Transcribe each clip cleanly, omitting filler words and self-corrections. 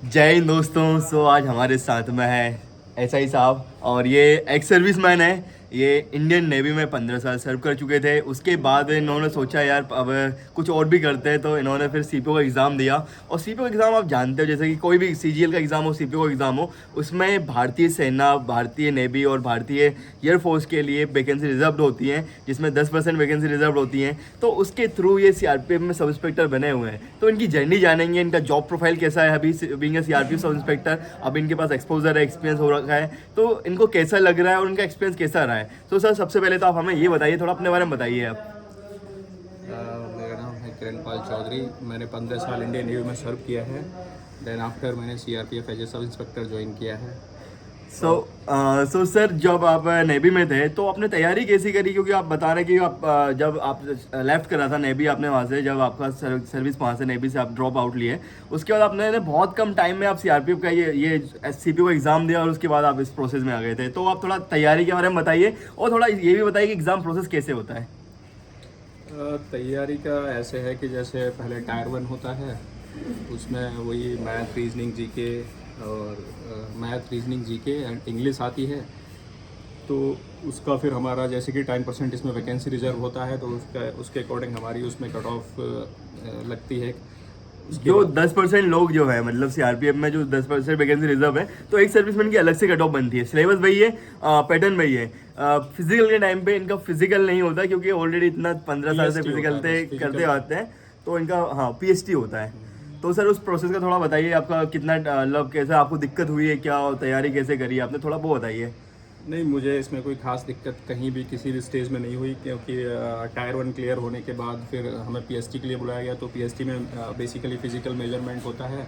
जय हिंद दोस्तों। आज हमारे साथ में है एसआई साहब और ये एक्स सर्विस मैन है। ये इंडियन नेवी में 15 साल सर्व कर चुके थे। उसके बाद इन्होंने सोचा यार अब कुछ और भी करते हैं, तो इन्होंने फिर सीपीओ का एग्ज़ाम दिया। और सीपीओ एग्ज़ाम आप जानते हो, जैसे कि कोई भी सीजीएल का एग्ज़ाम हो, सीपीओ का एग्ज़ाम हो, उसमें भारतीय सेना, भारतीय नेवी और भारतीय एयरफोर्स के लिए वैकेंसी रिजर्व होती हैं, जिसमें 10% वैकेंसी रिजर्व होती हैं। तो उसके थ्रू ये सीआरपीएफ में सब इंस्पेक्टर बने हुए हैं। तो इनकी जर्नी जानेंगे, इनका जॉब प्रोफाइल कैसा है। अभी बीइंग सीआरपीएफ सब इंस्पेक्टर, अब इनके पास एक्सपोजर है, एक्सपीरियंस हो रखा है, तो इनको कैसा लग रहा है और उनका एक्सपीरियंस कैसा रहा है। तो सर सबसे पहले तो आप हमें ये बताइए, थोड़ा अपने बारे में बताइए आप। मेरा नाम है किरणपाल चौधरी। मैंने 15 साल इंडियन नेवी में सर्व किया है। देन आफ्टर मैंने CRPF as a sub inspector join किया है। सो सर, जब आप नेवी में थे तो आपने तैयारी कैसी करी, क्योंकि आप बता रहे कि आप जब आप लेफ्ट करा था नेवी, आपने वहाँ से जब आपका सर्विस वहाँ से नेवी से आप ड्रॉप आउट लिए, उसके बाद आपने बहुत कम टाइम में आप सीआरपीएफ का ये सीपीओ का एग्ज़ाम दिया और उसके बाद आप इस प्रोसेस में आ गए थे। तो आप थोड़ा तैयारी के बारे में बताइए और थोड़ा ये भी बताइए कि एग्ज़ाम प्रोसेस कैसे होता है। तैयारी का ऐसे है कि जैसे पहले टायर 1 होता है, उसमें वही मैथ रीजनिंग जीके और math reasoning GK and English आती है। तो उसका फिर हमारा जैसे कि 10% इसमें वैकेंसी रिजर्व होता है, तो उसके अकॉर्डिंग हमारी उसमें कट ऑफ लगती है। जो 10% लोग जो है, मतलब सीआरपीएफ में जो 10% वैकेंसी रिजर्व है, तो एक सर्विसमैन की अलग से कट ऑफ बनती है। सिलेबस वही है, पैटर्न वही है। फिजिकल के टाइम पे इनका फिजिकल नहीं होता, क्योंकि ऑलरेडी इतना 15 साल से फिजिकल करते आते हैं, तो इनका हाँ पीएचटी होता है। तो सर उस प्रोसेस का थोड़ा बताइए, आपका कितना मतलब कैसा आपको दिक्कत हुई है क्या, और तैयारी कैसे करी आपने, थोड़ा वो बताइए। नहीं, मुझे इसमें कोई खास दिक्कत कहीं भी किसी भी स्टेज में नहीं हुई, क्योंकि टायर 1 क्लियर होने के बाद फिर हमें पीएसटी के लिए बुलाया गया। तो पीएसटी में बेसिकली फ़िज़िकल मेजरमेंट होता है,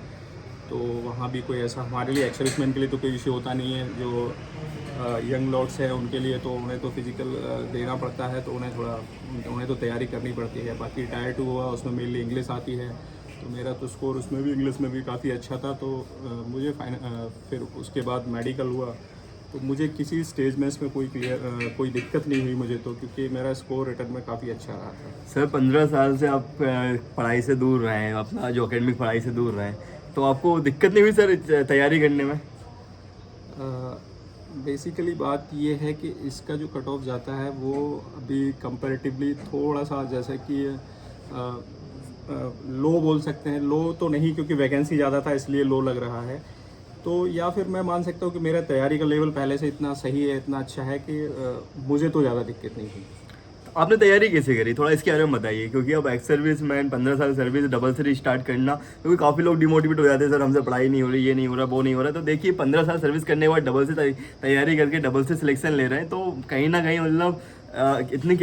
तो वहाँ भी कोई ऐसा हमारे लिए एक्स सर्विसमैन के लिए तो कोई इश्यू होता नहीं है। जो यंग लॉर्ड्स हैं उनके लिए तो उन्हें तो फिज़िकल देना पड़ता है, तो उन्हें तो तैयारी करनी पड़ती है। बाकी टायर 2 हुआ, उसमें मेनली इंग्लिश आती है, तो मेरा तो स्कोर उसमें भी इंग्लिश में भी काफ़ी अच्छा था। तो मुझे फिर उसके बाद मेडिकल हुआ, तो मुझे किसी स्टेज में इसमें कोई दिक्कत नहीं हुई मुझे, तो क्योंकि मेरा स्कोर रिटर्न में काफ़ी अच्छा रहा था। सर 15 साल से आप पढ़ाई से दूर रहे हैं, अपना जो एकेडमिक पढ़ाई से दूर रहे हैं, तो आपको दिक्कत नहीं हुई सर तैयारी करने में। बेसिकली बात ये है कि इसका जो कट ऑफ जाता है वो अभी कंपैरेटिवली थोड़ा सा जैसे कि लो बोल सकते हैं। लो तो नहीं, क्योंकि वैकेंसी ज़्यादा था इसलिए लो लग रहा है। तो या फिर मैं मान सकता हूँ कि मेरा तैयारी का लेवल पहले से इतना सही है, इतना अच्छा है कि मुझे तो ज़्यादा दिक्कत नहीं हुई। तो आपने तैयारी कैसे करी, थोड़ा इसके बारे में बताइए। क्योंकि अब एक्स सर्विस मैन 15 साल सर्विस डबल से स्टार्ट करना, क्योंकि काफ़ी लोग डिमोटिवेट हो जाते हैं, सर हमसे पढ़ाई नहीं हो रही, ये नहीं हो रहा, वो नहीं हो रहा। तो देखिए 15 साल सर्विस करने के बाद डबल से तैयारी करके डबल से सिलेक्शन ले रहे हैं, तो कहीं ना कहीं मतलब इतनी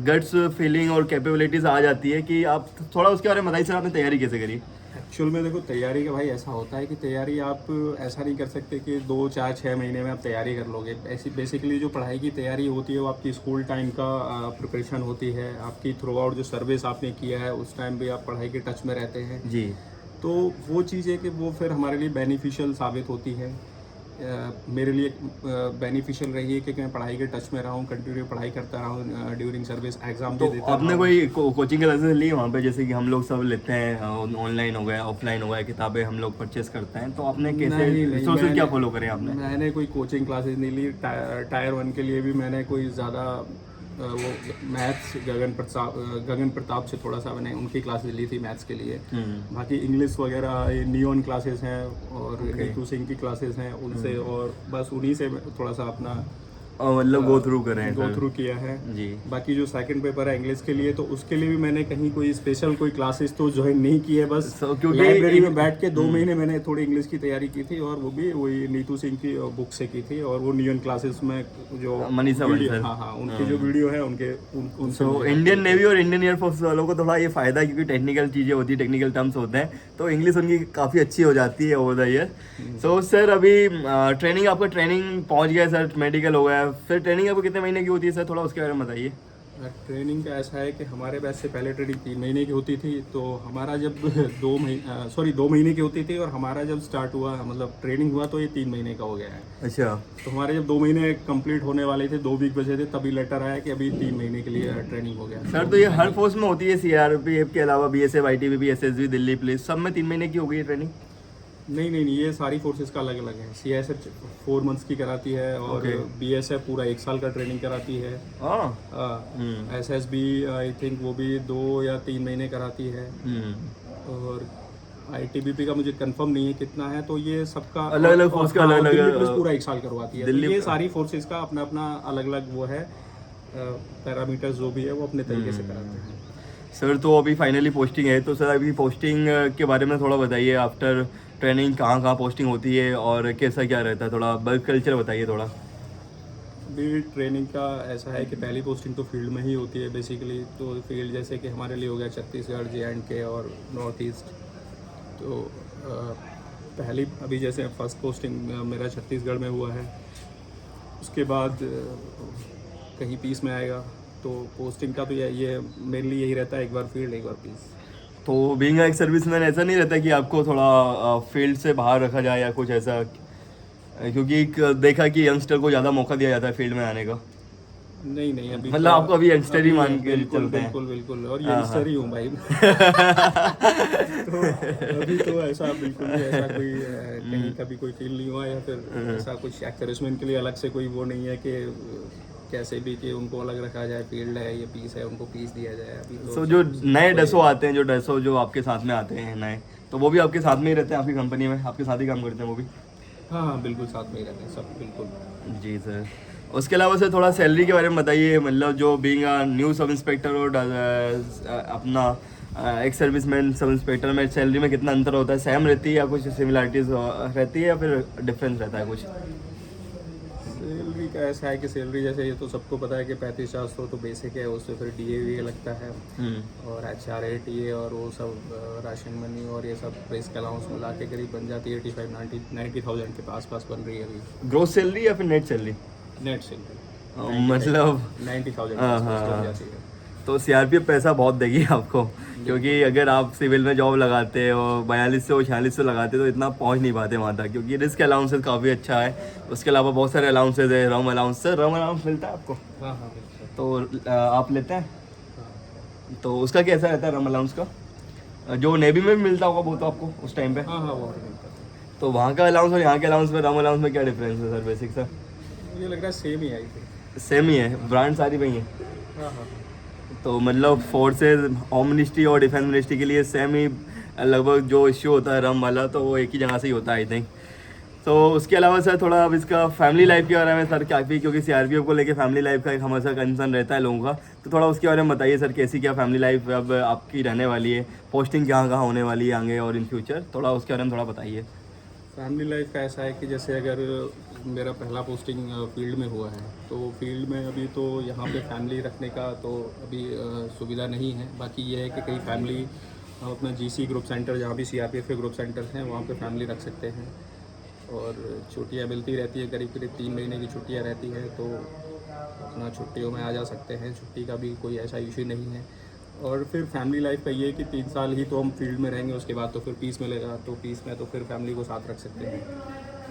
गट्स फीलिंग और कैपेबिलिटीज आ जाती है कि आप थोड़ा उसके बारे में बताइए सर, आपने तैयारी कैसे करी। एक्चुअल में देखो, तैयारी का भाई ऐसा होता है कि तैयारी आप ऐसा नहीं कर सकते कि 2 4 6 महीने में आप तैयारी कर लोगे। ऐसी बेसिकली जो पढ़ाई की तैयारी होती है वो आपकी स्कूल टाइम का प्रिपरेशन होती है। आपकी थ्रू आउट जो सर्विस आपने किया है उस टाइम भी आप पढ़ाई के टच में रहते हैं जी। तो वो चीज़ है कि वो फिर हमारे लिए बेनिफिशियल साबित होती है। मेरे लिए बेनिफिशियल रही है कि मैं पढ़ाई के टच में रहा हूँ, कंटिन्यू पढ़ाई करता रहा हूँ, ड्यूरिंग सर्विस एग्ज़ाम तो भी देता आपने रहा हूँ। कोई कोचिंग क्लासेस ली वहाँ पे, जैसे कि हम लोग सब लेते हैं, ऑनलाइन हो गया, ऑफलाइन हो गया, किताबें हम लोग परचेस करते हैं, तो आपने कैसे नहीं नहीं, रिसोर्सेज क्या फॉलो करे आपने। मैंने कोई कोचिंग क्लासेस नहीं ली। टायर 1 के लिए भी मैंने कोई ज़्यादा वो मैथ्स गगन प्रताप से थोड़ा सा मैंने उनकी क्लासेस ली थी मैथ्स के लिए। बाकी इंग्लिश वगैरह ये नियॉन क्लासेस हैं और नीतू सिंह की क्लासेस हैं, उनसे और बस उन्हीं से थोड़ा सा अपना मतलब गो थ्रू करें गो सर। थ्रू किया है जी। बाकी जो सेकंड पेपर है इंग्लिश के लिए, तो उसके लिए भी मैंने कहीं कोई स्पेशल कोई क्लासेस तो ज्वाइन नहीं की है। बस क्योंकि लाइब्रेरी में बैठ के 2 महीने मैंने थोड़ी इंग्लिश की तैयारी की थी, और वो भी वही नीतू सिंह की बुक से की थी, और वो नियन क्लासेस में जो मनीषा बंसल। हाँ हाँ, उनकी जो वीडियो है उनसे तो इंडियन नेवी और इंडियन एयरफोर्स वालों को थोड़ा ये फायदा है, क्योंकि टेक्निकल चीज़ें होती है, टेक्निकल टर्म्स होते हैं, तो इंग्लिश उनकी काफ़ी अच्छी हो जाती है over the year. So sir अभी ट्रेनिंग, आपका ट्रेनिंग पहुंच गया सर, मेडिकल हो गया, फिर ट्रेनिंग आपको कितने महीने की होती है सर, थोड़ा उसके बारे में बताइए। ट्रेनिंग का ऐसा है कि हमारे बैच से पहले ट्रेनिंग 3 महीने की होती थी, तो हमारा जब 2 महीने की होती थी, और हमारा जब स्टार्ट हुआ मतलब ट्रेनिंग हुआ तो ये 3 महीने का हो गया है। अच्छा। तो हमारे जब 2 महीने कंप्लीट होने वाले थे, 2 वीक बचे थे, तभी लेटर आया कि अभी 3 महीने के लिए ट्रेनिंग हो गया। सर तो ये हर फोर्स में होती है, सीआरपीएफ के अलावा BSF, ITBP, SSB, Delhi police, सब में 3 महीने की हो गई है ट्रेनिंग। नहीं, ये सारी फोर्सेस का अलग अलग है। CISF 4 मंथ्स की कराती है और Okay. BSF पूरा 1 साल का ट्रेनिंग कराती है। हाँ। SSB आई थिंक वो भी 2 या 3 महीने कराती है। और ITBP का मुझे कंफर्म नहीं है कितना है, तो ये सबका अलग-अलग फोर्स का अलग-अलग, दिल्ली पुलिस पूरा 1 साल करवाती है। तो दिल्ली- ये सारी फोर्सेस का अपना अपना अलग अलग वो है, पैरामीटर्स जो भी है वो अपने तरीके से कराते हैं। सर तो अभी फाइनली पोस्टिंग है, तो सर अभी पोस्टिंग के बारे में थोड़ा बताइए। आफ्टर ट्रेनिंग कहाँ कहाँ पोस्टिंग होती है और कैसा क्या रहता है, थोड़ा बल्क कल्चर बताइए थोड़ा। अभी ट्रेनिंग का ऐसा है कि पहली पोस्टिंग तो फील्ड में ही होती है बेसिकली। तो फील्ड जैसे कि हमारे लिए हो गया छत्तीसगढ़, JNK और नॉर्थ ईस्ट। तो पहली अभी जैसे फर्स्ट पोस्टिंग मेरा छत्तीसगढ़ में हुआ है, उसके बाद कहीं पीस में आएगा। तो पोस्टिंग का तो ये मेनली यही रहता है, एक बार फील्ड एक बार पीस। तो बीइंग एक सर्विसमैन ऐसा नहीं रहता कि आपको थोड़ा फील्ड से बाहर रखा जाए या कुछ ऐसा, क्योंकि देखा कि यंगस्टर को ज़्यादा मौका दिया जाता है फील्ड में आने का। नहीं अभी मतलब आपको अभी यंगस्टर ही मान के बिल्कुल चलते हैं। बिल्कुल और यंगस्टर ही हूँ भाई। तो अभी तो ऐसा बिल्कुल भी ऐसा कोई कहीं कभी कोई फील नहीं हुआ, या फिर ऐसा कुछ एक्सर्विसमेंट के लिए अलग से कोई वो नहीं है कि कैसे भी कि उनको अलग रखा जाए। फील्ड है, ये पीस है, उनको पीस दिया जाए। अभी तो सो जो नए डसो आते हैं, जो डसो जो आपके साथ में आते हैं नए, तो वो भी आपके साथ में ही रहते हैं, आपकी कंपनी में आपके साथ ही काम करते हैं वो भी? हाँ बिल्कुल साथ में ही रहते हैं सब, बिल्कुल। जी सर। उसके अलावा सर थोड़ा सैलरी के बारे में बताइए, मतलब जो बीइंग न्यू सब इंस्पेक्टर और अपना एक सर्विसमैन सब इंस्पेक्टर में सैलरी में कितना अंतर होता है? सेम रहती है या कुछ सिमिलरिटीज रहती है या फिर डिफरेंस रहता है कुछ? सैलरी का ऐसा है कि सैलरी जैसे ये तो सबको पता है कि 35,400 तो बेसिक है, उससे फिर DA लगता है और HRA TA और वो सब राशन मनी और ये सब रिस्क अलाउंस मिला के करीब बन जाती है 85-90,000 के आसपास बन रही है अभी ग्रोस सैलरी या फिर नेट सैलरी? Net salary. मतलब 90,000 हाँ, के आसपास हाँ, बन जाती है। तो CRPF पैसा बहुत देगी आपको, क्योंकि अगर आप सिविल में जॉब लगाते हो 4200 4600 लगाते तो इतना पहुंच नहीं पाते वहाँ तक, क्योंकि रिस्क अलाउंसेस काफ़ी अच्छा है। उसके अलावा बहुत सारे अलाउंसेस है, रम अलाउंस। सर रम अलाउंस मिलता है आपको? हाँ बिल्कुल। तो आप लेते हैं? हाँ तो उसका कैसा रहता है रम अलाउंस का? जो नेवी में भी मिलता होगा वो तो आपको उस टाइम पे, हाँ वो भी मिलता है। तो वहाँ का अलाउंस और यहाँ के अलाउंस में, रम अलाउंस में क्या डिफरेंस है सर बेसिक सर? मुझे लग रहा है सेम ही आई थी। सेम ही है, ब्रांड सारी वही है। हाँ तो मतलब फोर्सेज, होम मिनिस्ट्री और डिफेंस मिनिस्ट्री के लिए सेम ही लगभग जो इश्यू होता है रम वाला, तो वो एक ही जगह से ही होता है आई थिंक। तो उसके अलावा सर थोड़ा अब इसका फैमिली लाइफ के बारे में सर काफ़ी, क्योंकि CRPF को लेके फैमिली लाइफ का एक हमेशा कंसर्न रहता है लोगों का, तो थोड़ा उसके बारे में बताइए सर, कैसी क्या फैमिली लाइफ अब आपकी रहने वाली है, पोस्टिंग कहाँ कहाँ होने वाली है आगे और इन फ्यूचर, थोड़ा उसके बारे में थोड़ा बताइए। फैमिली लाइफ का ऐसा है कि जैसे अगर मेरा पहला पोस्टिंग फील्ड में हुआ है, तो फील्ड में अभी तो यहाँ पे फैमिली रखने का तो अभी सुविधा नहीं है। बाकी ये है कि कई फैमिली अपना GC ग्रुप सेंटर, जहाँ भी CRPF के ग्रुप सेंटर्स हैं, वहाँ पे फैमिली रख सकते हैं और छुट्टियाँ मिलती रहती है, करीब करीब 3 महीने की छुट्टियाँ रहती है, तो अपना छुट्टियों में आ जा सकते हैं। छुट्टी का भी कोई ऐसा इशू नहीं है। और फिर फैमिली लाइफ का ये है कि 3 साल ही तो हम फील्ड में रहेंगे, उसके बाद तो फिर पीस मिलेगा, तो पीस में तो फिर फैमिली को साथ रख सकते हैं।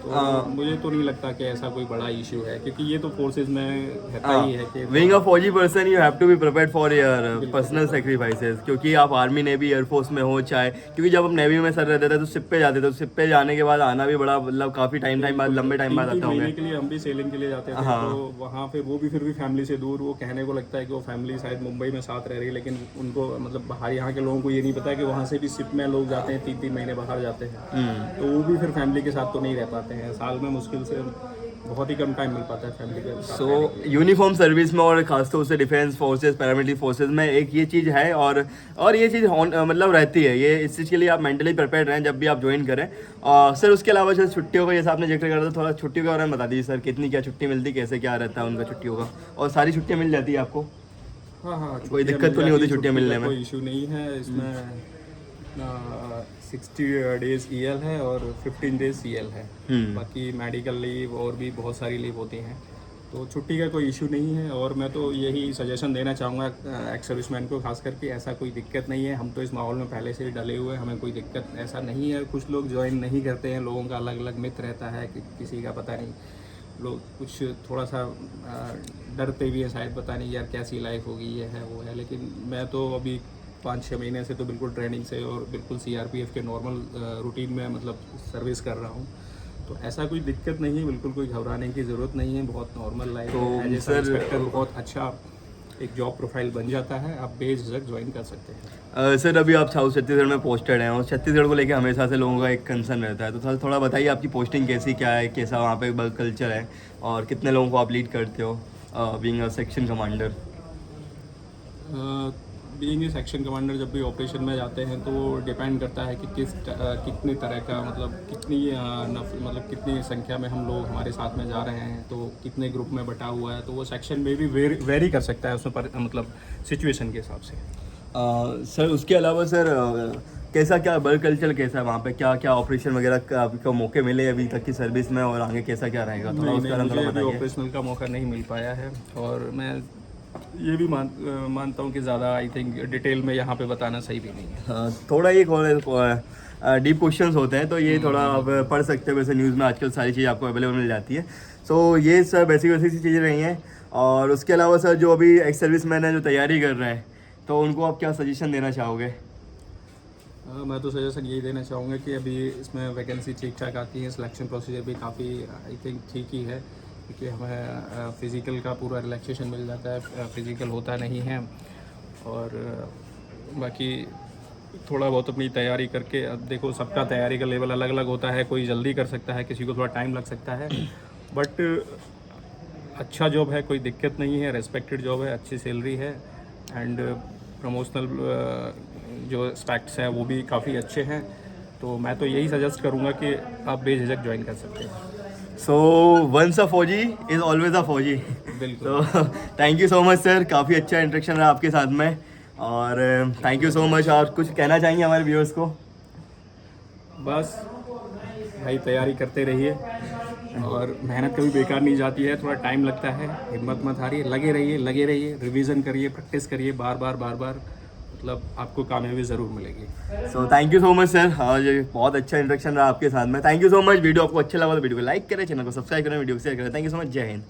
तो मुझे तो नहीं लगता कि ऐसा कोई बड़ा इशू है, क्योंकि ये तो फोर्सेज में रहता ही है कि बीइंग अ फौजी person you have to be prepared for your personal sacrifices, क्योंकि आप आर्मी नेवी एयरफोर्स में हो चाहे, क्योंकि जब आप नेवी में सर रहते थे तो शिप पे जाते थे, तो शिप पे जाने के बाद आना भी बड़ा मतलब काफ़ी टाइम बाद, लंबे टाइम बाद 3 आते महीने होंगे। के लिए हम भी सेलिंग के लिए जाते थे। तो वहाँ पे वो भी फिर भी फैमिली से दूर, वो कहने को लगता है कि वो फैमिली शायद मुंबई में साथ रह रही है, लेकिन उनको मतलब बाहर यहाँ के लोगों को ये नहीं पता कि वहाँ से भी शिप में लोग जाते हैं, 3-3 महीने बाहर जाते हैं, तो वो भी फिर फैमिली के साथ तो नहीं रह पाते हैं। साल में मुश्किल से बहुत ही कम टाइम मिल पाता है फैमिली के साथ। सो यूनिफॉर्म सर्विस में और खासतौर से डिफेंस फोर्सेस, पैरामिलिट्री फोर्सेस में एक ये चीज़ है, और ये चीज़ मतलब रहती है, ये इस चीज़ के लिए आप मेंटली प्रिपेयर रहें जब भी आप ज्वाइन करें। सर उसके अलावा सर छुट्टियों का जैसा आपने जिक्र करा था, थोड़ा छुट्टियों के बारे में बता दीजिए सर, कितनी क्या छुट्टी मिलती, कैसे क्या रहता है उनका छुट्टियों का, और सारी छुट्टियाँ मिल जाती है आपको? हाँ कोई दिक्कत तो नहीं होती छुट्टियाँ मिलने में? कोई इशू नहीं है इसमें। 60 डेज EL है और 15 डेज CL है। बाकी मेडिकल लीव और भी बहुत सारी लीव होती हैं, तो छुट्टी का कोई इशू नहीं है। और मैं तो यही सजेशन देना चाहूँगा एक्स सर्विसमैन को, खास करके ऐसा कोई दिक्कत नहीं है। हम तो इस माहौल में पहले से ही डले हुए हैं, हमें कोई दिक्कत ऐसा नहीं है। कुछ लोग ज्वाइन नहीं करते हैं, लोगों का अलग अलग मित रहता है कि किसी का पता नहीं, लोग कुछ थोड़ा सा डरते भी हैं शायद, पता नहीं यार कैसी लाइफ होगी, ये है वो है। लेकिन मैं तो अभी 5-6 महीने से तो बिल्कुल ट्रेनिंग से और बिल्कुल CRPF के नॉर्मल रूटीन में मतलब सर्विस कर रहा हूँ। तो ऐसा कोई दिक्कत नहीं है, बिल्कुल कोई घबराने की ज़रूरत नहीं है, बहुत नॉर्मल लाइफ तो है। एज ए सर- इंस्पेक्टर बहुत अच्छा एक जॉब प्रोफाइल बन जाता है, आप बेझिझक ज्वाइन कर सकते हैं। सर अभी आप साउथ छत्तीसगढ़ में पोस्टेड हैं और छत्तीसगढ़ को लेकर हमेशा से लोगों का एक कंसर्न रहता है, तो सर थोड़ा बताइए आपकी पोस्टिंग कैसी क्या है, कैसा वहाँ पे वर्क कल्चर है और कितने लोगों को आप लीड करते हो being a section commander. Being A section commander जब भी ऑपरेशन में जाते हैं तो डिपेंड करता है कि कितनी तरह का मतलब मतलब कितनी संख्या में हम लोग हमारे साथ में जा रहे हैं, तो कितने ग्रुप में बटा हुआ है, तो वो सेक्शन में भी वेरी कर सकता है उसमें मतलब सिचुएशन के हिसाब से। सर उसके अलावा सर कैसा क्या वर्क कल्चर कैसा है वहाँ पे, क्या क्या ऑपरेशन वगैरह का आपको मौके मिले अभी तक की सर्विस में और आगे कैसा क्या रहेगा, थोड़ा उसका नहीं, थोड़ा मुझे अभी बताइए। ऑपरेशनल का मौका नहीं मिल पाया है और मैं ये भी मानता हूँ कि ज़्यादा आई थिंक डिटेल में यहाँ पे बताना सही भी नहीं है। हाँ, थोड़ा ये डीप क्वेश्चंस होते हैं तो ये थोड़ा आप पढ़ सकते हो, वैसे न्यूज़ में आजकल सारी चीज़ें आपको अवेलेबल मिल जाती है। सो ये सब वैसी वैसी सी चीज़ें रही हैं। और उसके अलावा सर जो अभी एक्स सर्विस मैन है जो तैयारी कर रहे हैं, तो उनको आप क्या सजेशन देना चाहोगे? मैं तो सजेशन यही देना चाहूँगा कि अभी इसमें वैकेंसी ठीक ठाक आती है, सिलेक्शन प्रोसीजर भी काफ़ी आई थिंक ठीक ही है, क्योंकि हमें फिज़िकल का पूरा रिलैक्सेशन मिल जाता है, फिज़िकल होता नहीं है। और बाकी थोड़ा बहुत अपनी तैयारी करके, अब देखो सबका तैयारी का लेवल अलग अलग होता है, कोई जल्दी कर सकता है, किसी को थोड़ा टाइम लग सकता है, बट अच्छा जॉब है, कोई दिक्कत नहीं है, रेस्पेक्टेड जॉब है, अच्छी सैलरी है एंड प्रमोशनल जो एस्पेक्ट्स हैं वो भी काफ़ी अच्छे हैं। तो मैं तो यही सजेस्ट करूँगा कि आप बेझिझक ज्वाइन कर सकते हैं। सो वंस अ फौजी इज़ ऑलवेज अ फौजी। बिल्कुल। तो thank you so much sir, काफ़ी अच्छा इंटरेक्शन रहा आपके साथ में और थैंक यू सो मच। और कुछ कहना चाहेंगे हमारे व्यूअर्स को? बस भाई तैयारी करते रहिए और मेहनत कभी बेकार नहीं जाती है, थोड़ा टाइम लगता है, हिम्मत मत हारिए, लगे रहिए, रिवीजन करिए, प्रैक्टिस करिए बार बार, मतलब आपको कामयाबी ज़रूर मिलेगी। So thank you so much sir, और ये बहुत अच्छा इंटरेक्शन रहा आपके साथ में। Thank you so much. Video आपको अच्छा लगा तो वीडियो को लाइक करें, चैनल को सब्सक्राइब करें, वीडियो को शेयर करें। Thank you so much. जय हिंद।